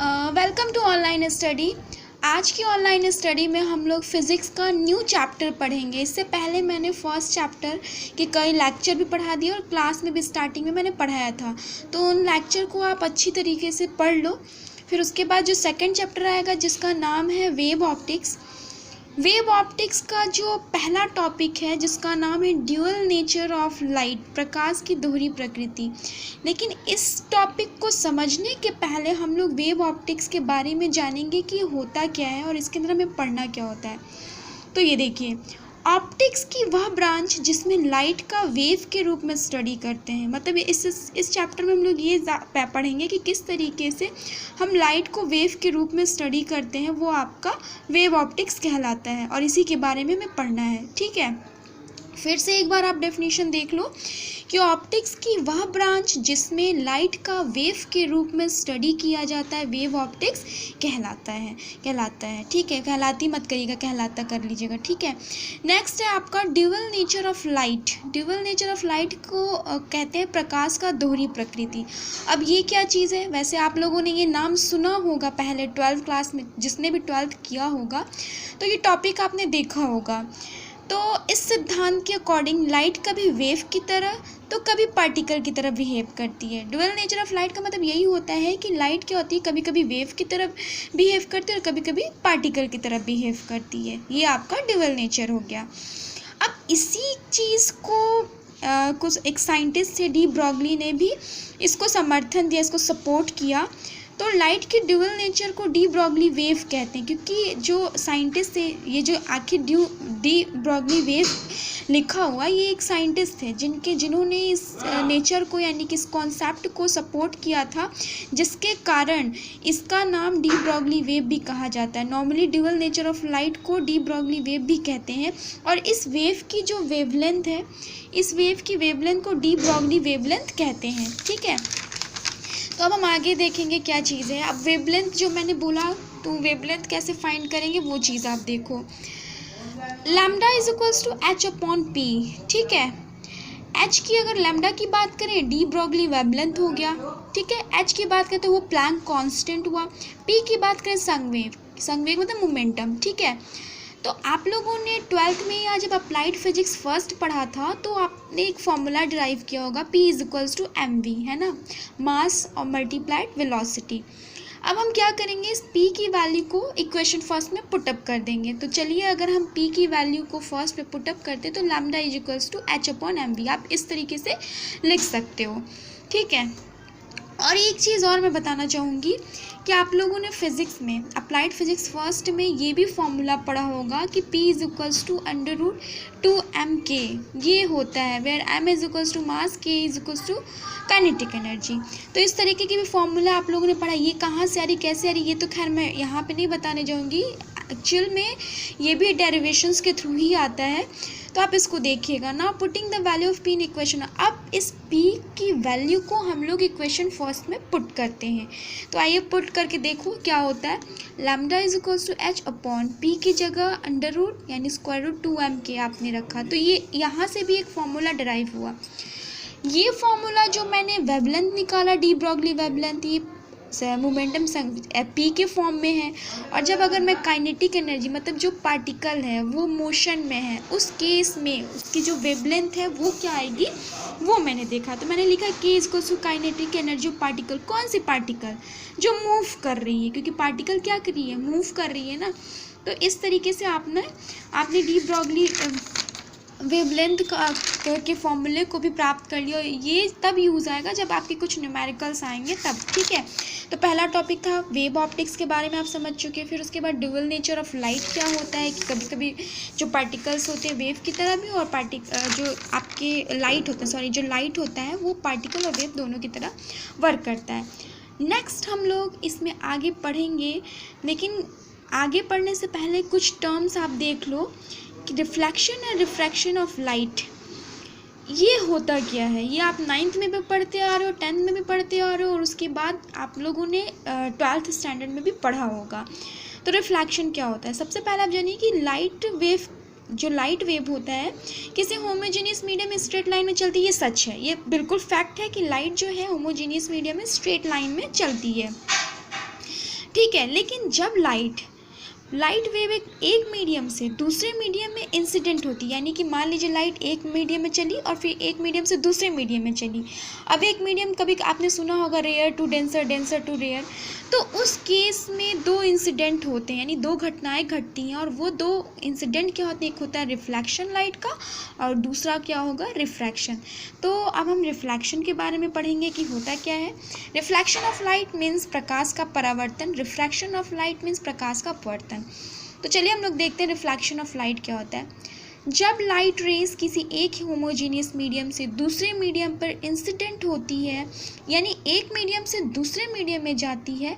Welcome to online study. आज की online study में हम लोग फिज़िक्स का न्यू चैप्टर पढ़ेंगे। इससे पहले मैंने फर्स्ट चैप्टर के कई लेक्चर भी पढ़ा दिए और क्लास में भी स्टार्टिंग में मैंने पढ़ाया था, तो उन लेक्चर को आप अच्छी तरीके से पढ़ लो। फिर उसके बाद जो सेकंड चैप्टर आएगा जिसका नाम है वेव ऑप्टिक्स। वेव ऑप्टिक्स का जो पहला टॉपिक है जिसका नाम है ड्यूअल नेचर ऑफ लाइट, प्रकाश की दोहरी प्रकृति। लेकिन इस टॉपिक को समझने के पहले हम लोग वेव ऑप्टिक्स के बारे में जानेंगे कि होता क्या है और इसके अंदर हमें पढ़ना क्या होता है। तो ये देखिए, ऑप्टिक्स की वह ब्रांच जिसमें लाइट का वेव के रूप में स्टडी करते हैं। मतलब इस चैप्टर में हम लोग ये पढ़ेंगे कि किस तरीके से हम लाइट को वेव के रूप में स्टडी करते हैं, वो आपका वेव ऑप्टिक्स कहलाता है और इसी के बारे में हमें पढ़ना है। ठीक है, फिर से एक बार आप डेफिनेशन देख लो कि ऑप्टिक्स की वह ब्रांच जिसमें लाइट का वेव के रूप में स्टडी किया जाता है वेव ऑप्टिक्स कहलाता है। ठीक है, कहलाती मत करिएगा, कहलाता कर लीजिएगा। ठीक है, नेक्स्ट है आपका dual nature of light. Dual nature of light को कहते हैं प्रकाश का दोहरी प्रकृति। अब ये क्या चीज़ है? वैसे आप लोगों ने ये नाम सुना होगा पहले 12th क्लास में, जिसने भी 12th किया होगा तो ये टॉपिक आपने देखा होगा। तो इस सिद्धांत के अकॉर्डिंग लाइट कभी वेव की तरह तो कभी पार्टिकल की तरह बिहेव करती है। ड्यूअल नेचर ऑफ लाइट का मतलब यही होता है कि लाइट क्या होती है, कभी कभी वेव की तरह बिहेव करती है और कभी कभी पार्टिकल की तरह बिहेव करती है। ये आपका ड्यूअल नेचर हो गया। अब इसी चीज़ को कुछ एक साइंटिस्ट थे, डी ब्रॉगली ने भी इसको समर्थन दिया, इसको सपोर्ट किया। तो लाइट के ड्यूअल नेचर को डी ब्रॉगली वेव कहते हैं, क्योंकि जो साइंटिस्ट थे, ये जो आखिर डी ब्रॉगली वेव लिखा हुआ, ये एक साइंटिस्ट थे जिन्होंने इस नेचर को यानी कि इस कॉन्सेप्ट को सपोर्ट किया था, जिसके कारण इसका नाम डी ब्रॉगली वेव भी कहा जाता है। Normally dual nature of light को डी ब्रॉगली वेव भी कहते हैं और इस वेव की जो वेवलेंथ है, इस वेव की वेवलेंथ को डी ब्रॉगली वेवलेंथ कहते हैं। ठीक है, तो अब हम आगे देखेंगे क्या चीज़ है। अब वेवलेंथ जो मैंने बोला, तो वेवलेंथ कैसे फाइंड करेंगे वो चीज़ आप देखो। Lambda is equals to h upon p. ठीक है, एच की अगर लैम्डा की बात करें डी ब्रॉगली वेवलेंथ हो गया। ठीक है, एच की बात करें तो वो प्लैंक कांस्टेंट हुआ। पी की बात करें संवेग मतलब मोमेंटम। ठीक है, तो आप लोगों ने 12th में या जब अप्लाइड फिजिक्स फर्स्ट पढ़ा था तो आपने एक फॉर्मूला डिराइव किया होगा, P is equals to mv, है ना, मास और मल्टीप्लाइड वेलोसिटी। अब हम क्या करेंगे, इस P की वैल्यू को इक्वेशन फर्स्ट में पुटअप कर देंगे। तो चलिए, अगर हम P की वैल्यू को फर्स्ट में पुटअप करते तो lambda is equals to h upon mv, आप इस तरीके से लिख सकते हो। ठीक है, और एक चीज़ और मैं बताना चाहूँगी कि आप लोगों ने फिज़िक्स में अप्लाइड फिज़िक्स फर्स्ट में ये भी फॉर्मूला पढ़ा होगा कि P is equals to √2mk, ये होता है, where m is equals to mass, k is equals to kinetic energy. तो इस तरीके की भी फॉर्मूला आप लोगों ने पढ़ा। ये कहाँ से आ रही, कैसे आ रही, ये तो खैर मैं यहाँ पे नहीं बताने जाऊँगी। एक्चुअल में ये भी डेरिवेशंस के थ्रू ही आता है, तो आप इसको देखिएगा ना। Putting the value of P in equation, अब इस पी की वैल्यू को हम लोग इक्वेशन फर्स्ट में पुट करते हैं। तो आइए पुट करके देखो क्या होता है। Lambda is equals to h upon p की जगह अंडर रूट यानी स्क्वायर रूट 2mk आपने रखा, तो ये यहाँ से भी एक फॉर्मूला डिराइव हुआ। ये फॉर्मूला जो मैंने वेवलेंथ निकाला, डी ब्रॉगली वेवलेंथ, ये मोमेंटम पी के फॉर्म में है। और जब अगर मैं काइनेटिक एनर्जी मतलब जो पार्टिकल है वो मोशन में है, उस केस में उसकी जो वेवलेंथ है वो क्या आएगी, वो मैंने देखा। तो मैंने लिखा k equals to kinetic energy of particle. कौन सी पार्टिकल? जो मूव कर रही है, क्योंकि पार्टिकल क्या कर रही है, मूव कर रही है ना। तो इस तरीके से आपने डी ब्रॉगली वेवलेंथ के फॉर्मूले को भी प्राप्त कर लिया। ये तब यूज़ आएगा जब आपके कुछ न्यूमेरिकल्स आएंगे तब। ठीक है, तो पहला टॉपिक था वेव ऑप्टिक्स के बारे में आप समझ चुके हैं। फिर उसके बाद ड्यूअल नेचर ऑफ लाइट क्या होता है, कि कभी कभी जो पार्टिकल्स होते हैं वेव की तरह भी, और जो आपके लाइट होता है वो पार्टिकल और वेव दोनों की तरह वर्क करता है। नेक्स्ट हम लोग इसमें आगे पढ़ेंगे, लेकिन आगे पढ़ने से पहले कुछ टर्म्स आप देख लो कि reflection and refraction of light, ये होता क्या है। ये आप 9th में भी पढ़ते आ रहे हो, 10th में भी पढ़ते आ रहे हो, और उसके बाद आप लोगों ने 12th स्टैंडर्ड में भी पढ़ा होगा। तो रिफ्लेक्शन क्या होता है? सबसे पहले आप जानिए कि लाइट वेव होता है किसी होमोजेनियस मीडियम में स्ट्रेट लाइन में चलती है। ये सच है, ये बिल्कुल फैक्ट है कि लाइट जो है होमोजेनियस मीडियम में स्ट्रेट लाइन में चलती है। ठीक है। लेकिन जब लाइट वेव एक मीडियम से दूसरे मीडियम में इंसिडेंट होती है, यानी कि मान लीजिए लाइट एक मीडियम में चली और फिर एक मीडियम से दूसरे मीडियम में चली। अब एक मीडियम, कभी आपने सुना होगा rare to denser, denser to rare, तो उस केस में दो इंसिडेंट होते हैं, यानी दो घटनाएं घटती हैं, और वो दो इंसिडेंट क्या होते हैं, एक होता है रिफ्लेक्शन लाइट का और दूसरा क्या होगा, रिफ्रैक्शन। तो अब हम रिफ्लेक्शन के बारे में पढ़ेंगे कि होता क्या है। रिफ्लेक्शन ऑफ लाइट मीन्स प्रकाश का परावर्तन, रिफ्रैक्शन ऑफ लाइट मीन्स प्रकाश का अपवर्तन। तो चलिए हम लोग देखते हैं रिफ्लेक्शन ऑफ लाइट क्या होता है। जब लाइट रेज किसी एक ही होमोजीनियस मीडियम से दूसरे मीडियम पर इंसिडेंट होती है, यानी एक मीडियम से दूसरे मीडियम में जाती है,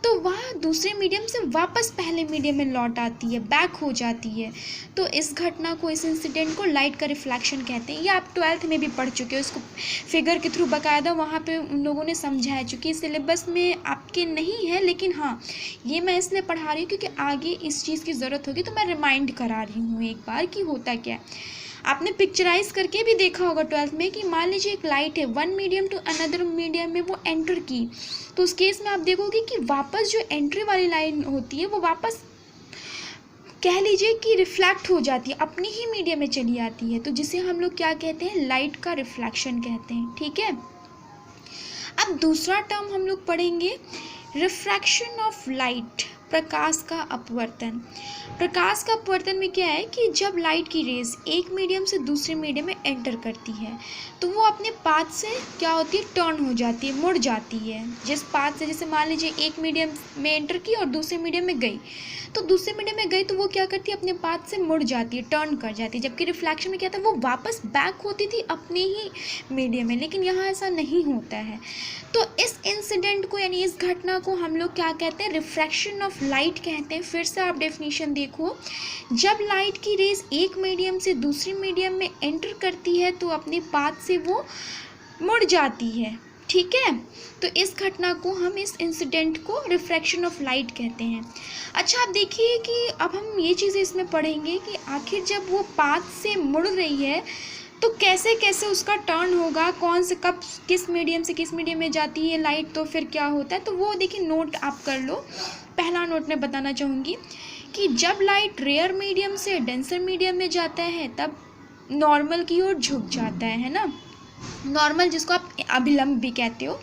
तो वह दूसरे मीडियम से वापस पहले मीडियम में लौट आती है, बैक हो जाती है। तो इस घटना को, इस इंसिडेंट को लाइट का रिफ्लेक्शन कहते हैं। ये आप 12th में भी पढ़ चुके हो, इसको फिगर के थ्रू बाकायदा वहाँ पे उन लोगों ने समझाया, चूँकि सिलेबस में आपके नहीं है, लेकिन हाँ ये मैं इसलिए पढ़ा रही हूँ क्योंकि आगे इस चीज़ की ज़रूरत होगी, तो मैं रिमाइंड करा रही हूँ एक बार कि होता क्या है। आपने पिक्चराइज करके भी देखा होगा 12th में कि मान लीजिए एक लाइट है, one medium to another medium में वो एंटर की, तो उस केस में आप देखोगे कि वापस जो एंट्री वाली लाइन होती है वो वापस कह लीजिए कि रिफ्लेक्ट हो जाती है, अपनी ही मीडियम में चली आती है, तो जिसे हम लोग क्या कहते हैं, लाइट का रिफ्लेक्शन कहते हैं। ठीक है। अब दूसरा टर्म हम लोग पढ़ेंगे, रिफ्रैक्शन ऑफ लाइट, प्रकाश का अपवर्तन। प्रकाश का अपवर्तन में क्या है कि जब लाइट की रेज एक मीडियम से दूसरे मीडियम में एंटर करती है, तो वो अपने पाथ से क्या होती है, टर्न हो जाती है, मुड़ जाती है। जिस पाथ से, जैसे मान लीजिए एक मीडियम में एंटर की और दूसरे मीडियम में गई, तो दूसरे मीडियम में गई तो वो क्या करती है, अपने पाथ से मुड़ जाती है, टर्न कर जाती है। जबकि रिफ्लेक्शन में क्या था, वो वापस बैक होती थी अपने ही मीडियम में, लेकिन यहाँ ऐसा नहीं होता है। तो इस इंसिडेंट को, यानी इस घटना को हम लोग क्या कहते हैं, रिफ्रैक्शन ऑफ लाइट कहते हैं। फिर से आप डेफिनेशन देखो, जब लाइट की रेज एक मीडियम से दूसरे मीडियम में एंटर करती है तो अपने पाथ से वो मुड़ जाती है। ठीक है। तो इस घटना को हम, इस इंसिडेंट को रिफ्रैक्शन ऑफ लाइट कहते हैं। अच्छा, आप देखिए कि अब हम ये चीज़ें इसमें पढ़ेंगे कि आखिर जब वो पाथ से मुड़ रही है तो कैसे कैसे उसका टर्न होगा, कौन से, कब, किस मीडियम से किस मीडियम में जाती है लाइट, तो फिर क्या होता है। तो वो देखिए नोट आप कर लो। पहला नोट मैं बताना चाहूँगी कि जब लाइट रेयर मीडियम से डेंसर मीडियम में जाता है तब नॉर्मल की ओर झुक जाता है ना, नॉर्मल जिसको आप अभिलंब भी कहते हो।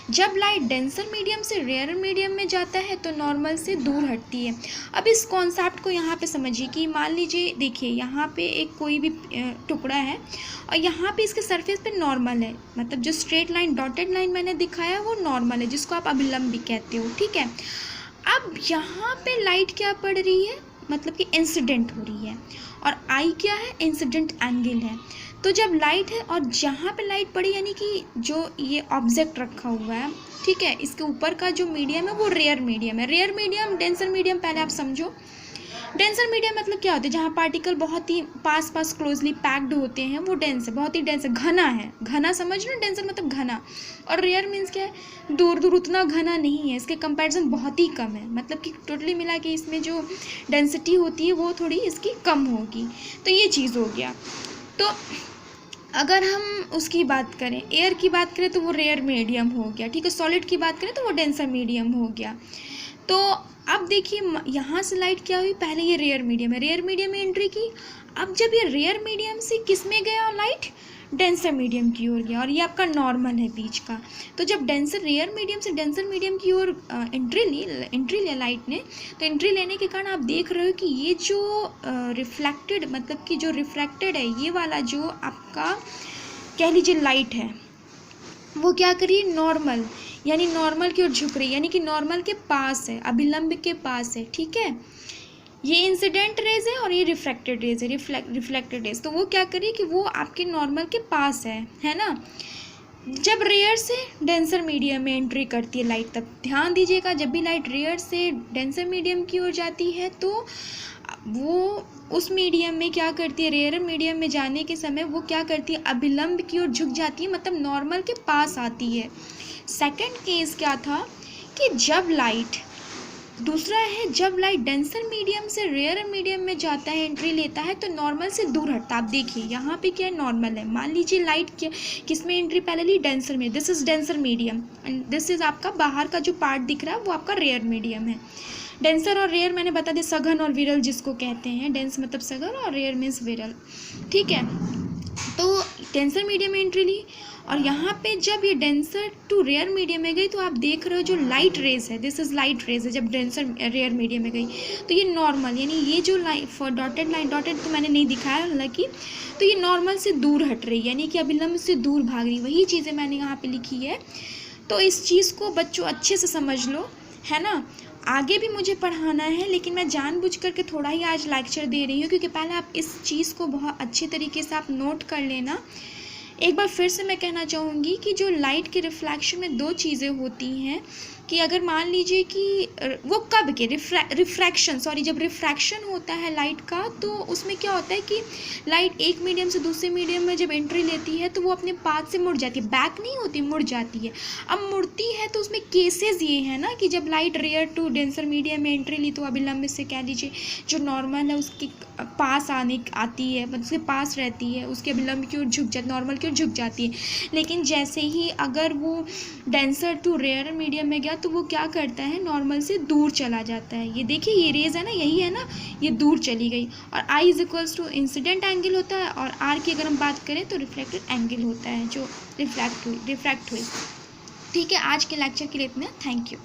जब लाइट डेंसर मीडियम से रेयर मीडियम में जाता है तो नॉर्मल से दूर हटती है। अब इस कॉन्सेप्ट को यहाँ पे समझिए कि मान लीजिए, देखिए यहाँ पे एक कोई भी टुकड़ा है और यहाँ पे इसके सरफेस पे नॉर्मल है, मतलब जो स्ट्रेट लाइन, डॉटेड लाइन मैंने दिखाया वो नॉर्मल है, जिसको आप अभिलंब भी कहते हो। ठीक है। अब यहाँ पे लाइट क्या पड़ रही है, मतलब कि इंसिडेंट हो रही है, और आई क्या है, इंसिडेंट एंगल है। तो जब लाइट है और जहाँ पे लाइट पड़ी, यानी कि जो ये ऑब्जेक्ट रखा हुआ है, ठीक है, इसके ऊपर का जो मीडियम है वो रेयर मीडियम है। रेयर मीडियम, डेंसर मीडियम पहले आप समझो। डेंसर मीडियम मतलब क्या होता है, जहाँ पार्टिकल बहुत ही पास पास क्लोजली पैक्ड होते हैं, वो डेंस है, बहुत ही डेंस है, घना है। घना समझ लो, डेंसर मतलब घना। और रेयर मीन्स क्या है, दूर दूर उतना घना नहीं है, इसके कंपैरिजन बहुत ही कम है, मतलब कि टोटली मिला के इसमें जो डेंसिटी होती है वो थोड़ी इसकी कम होगी। तो ये चीज़ हो गया। तो अगर हम उसकी बात करें, एयर की बात करें तो वो रेयर मीडियम हो गया। ठीक है। सॉलिड की बात करें तो वो डेंसर मीडियम हो गया। तो अब देखिए यहाँ से लाइट क्या हुई, पहले ये रेयर मीडियम है, रेयर मीडियम में एंट्री की। अब जब ये रेयर मीडियम से किस में गया लाइट, डेंसर मीडियम की ओर गया, और ये आपका नॉर्मल है बीच का। तो जब रेयर मीडियम से डेंसर मीडियम की ओर एंट्री लिया लाइट ने, तो एंट्री लेने के कारण आप देख रहे हो कि ये जो रिफ्लेक्टेड, मतलब कि जो रिफ्रैक्टेड है, ये वाला जो आपका कह लीजिए लाइट है, वो क्या करिए, नॉर्मल, यानी नॉर्मल की ओर झुक रही है, यानी कि नॉर्मल के पास है, अभिलंब के पास है। ठीक है। ये इंसिडेंट रेज है और ये रिफ्रैक्टेड रेज है, रिफ्लेक्टेड रेज। तो वो क्या करिए कि वो आपके नॉर्मल के पास है ना। जब रेयर से डेंसर मीडियम में एंट्री करती है लाइट, तब ध्यान दीजिएगा, जब भी लाइट रेयर से डेंसर मीडियम की ओर जाती है तो वो उस मीडियम में क्या करती है, रेयर मीडियम में जाने के समय वो क्या करती है, अभिलंब की ओर झुक जाती है, मतलब नॉर्मल के पास आती है। सेकंड केस क्या था कि जब लाइट दूसरा है जब लाइट डेंसर मीडियम से रेयर मीडियम में जाता है, एंट्री लेता है, तो नॉर्मल से दूर हटता है। आप देखिए यहाँ पे क्या है, नॉर्मल है। मान लीजिए लाइट क्या किस में एंट्री पहले ली, डेंसर में। This is denser medium and this is आपका बाहर का जो पार्ट दिख रहा है वो आपका रेयर मीडियम है। डेंसर और रेयर मैंने बता दिया, सघन और विरल जिसको कहते हैं। डेंस मतलब सघन और रेयर मीन्स विरल, ठीक है। तो डेंसर मीडियम में एंट्री ली और यहाँ पे जब ये डेंसर टू रेयर मीडियम में गई तो आप देख रहे हो जो लाइट रेज है, दिस इज लाइट रेज है जब डेंसर रेयर मीडियम में गई। तो ये नॉर्मल, यानी ये जो लाइन डॉटेड लाइन, डॉटेड तो मैंने नहीं दिखाया हालांकि, तो ये नॉर्मल से दूर हट रही है, यानी कि अभिलंब से दूर भाग रही। वही चीज़ें मैंने यहाँ पे लिखी है। तो इस चीज़ को बच्चों अच्छे से समझ लो, है ना। आगे भी मुझे पढ़ाना है लेकिन मैं जानबूझ करके थोड़ा ही आज लेक्चर दे रही हूँ, क्योंकि पहले आप इस चीज़ को बहुत अच्छे तरीके से आप नोट कर लेना। एक बार फिर से मैं कहना चाहूँगी कि जो लाइट के रिफ्लेक्शन में दो चीज़ें होती हैं कि अगर मान लीजिए कि वो कब के रिफ्रैक्शन जब रिफ्रैक्शन होता है लाइट का, तो उसमें क्या होता है कि लाइट एक मीडियम से दूसरे मीडियम में जब एंट्री लेती है तो वो अपने पाथ से मुड़ जाती है, बैक नहीं होती, मुड़ जाती है। अब मुड़ती है तो उसमें केसेस ये है ना कि जब light rare to denser medium में एंट्री ली तो अभिलंब से कह लीजिए जो नॉर्मल है उसके पास आती है, मतलब उसके पास रहती है, उसके अभिलंब की ओर झुक जाती, नॉर्मल की ओर झुक जाती है। लेकिन जैसे ही अगर वो डेंसर टू रेयर मीडियम में गया तो वो क्या करता है, नॉर्मल से दूर चला जाता है। ये देखिए ये रेज है ना, यही है ना, ये दूर चली गई। और I is equals to incident angle होता है और आर की अगर हम बात करें तो रिफ्लेक्टेड एंगल होता है जो रिफ्रैक्ट हुई। ठीक है, आज के लेक्चर के लिए इतना, थैंक यू।